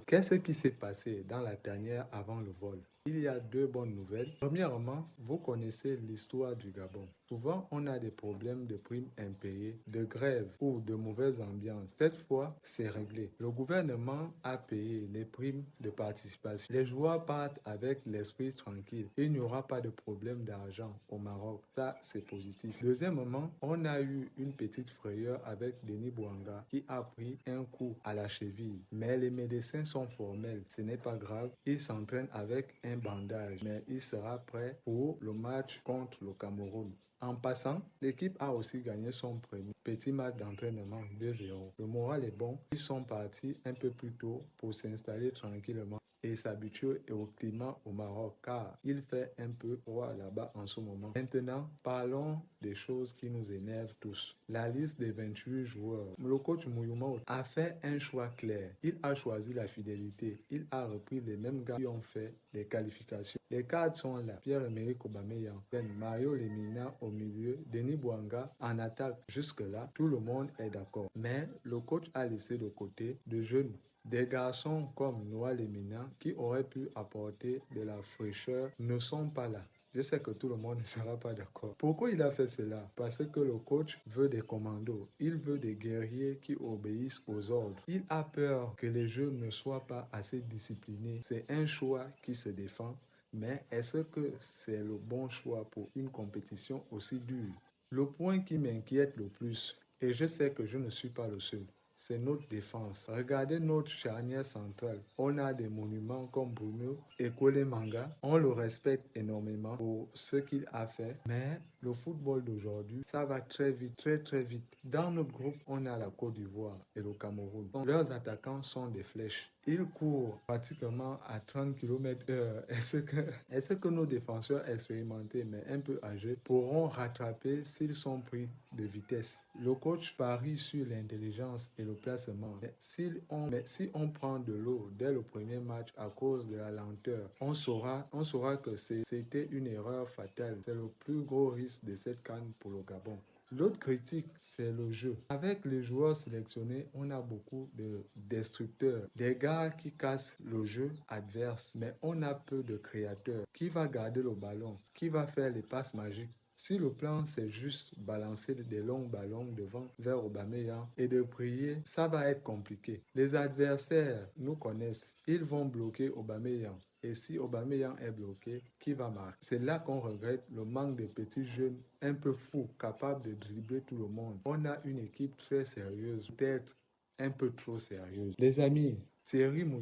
Qu'est-ce qui s'est passé dans la tanière avant le vol? Il y a deux bonnes nouvelles. Premièrement, vous connaissez l'histoire du Gabon. Souvent, on a des problèmes de primes impayées, de grève ou de mauvaise ambiance. Cette fois, c'est réglé. Le gouvernement a payé les primes de participation. Les joueurs partent avec l'esprit tranquille. Il n'y aura pas de problème d'argent au Maroc. Ça, c'est positif. Deuxièmement, on a eu une petite frayeur avec Denis Bouanga qui a pris un coup à la cheville. Mais les médecins sont formels. Ce n'est pas grave. Il s'entraîne avec un bandage, mais il sera prêt pour le match contre le Cameroun. En passant, l'équipe a aussi gagné son premier petit match d'entraînement 2-0. Le moral est bon. Ils sont partis un peu plus tôt pour s'installer tranquillement et s'habituer au climat au Maroc car il fait un peu froid là-bas en ce moment. Maintenant, parlons des choses qui nous énervent tous. La liste des 28 joueurs. Le coach Mouyouma a fait un choix clair. Il a choisi la fidélité. Il a repris les mêmes gars qui ont fait les qualifications. Les cadres sont là. Pierre-Emerick Aubameyang, Mario Lemina au milieu, Denis Bouanga en attaque. Jusque-là, tout le monde est d'accord. Mais le coach a laissé de côté de jeunes. Des garçons comme Noah Lemina qui auraient pu apporter de la fraîcheur ne sont pas là. Je sais que tout le monde ne sera pas d'accord. Pourquoi il a fait cela? Parce que le coach veut des commandos. Il veut des guerriers qui obéissent aux ordres. Il a peur que les jeunes ne soient pas assez disciplinés. C'est un choix qui se défend. Mais est-ce que c'est le bon choix pour une compétition aussi dure? Le point qui m'inquiète le plus, et je sais que je ne suis pas le seul, c'est notre défense. Regardez notre charnière centrale. On a des monuments comme Bruno et Kole Manga. On le respecte énormément pour ce qu'il a fait. Mais le football d'aujourd'hui, ça va très vite, très très vite. Dans notre groupe, on a la Côte d'Ivoire et le Cameroun. Leurs attaquants sont des flèches. Ils courent pratiquement à 30 km/h. Est-ce que nos défenseurs expérimentés, mais un peu âgés, pourront rattraper s'ils sont pris de vitesse? Le coach parie sur l'intelligence et le placement. Mais si on prend de l'eau dès le premier match à cause de la lenteur, on saura que c'était une erreur fatale. C'est le plus gros risque de cette CAN pour le Gabon. L'autre critique, c'est le jeu. Avec les joueurs sélectionnés, on a beaucoup de destructeurs, des gars qui cassent le jeu adverse, mais on a peu de créateurs. Qui va garder le ballon? Qui va faire les passes magiques? Si le plan, c'est juste balancer des longs ballons devant vers Aubameyang et de prier, ça va être compliqué. Les adversaires nous connaissent. Ils vont bloquer Aubameyang. Et si Aubameyang est bloqué, qui va marquer? C'est là qu'on regrette le manque de petits jeunes un peu fous, capables de dribbler tout le monde. On a une équipe très sérieuse, peut-être un peu trop sérieuse. Les amis, Thierry Mouille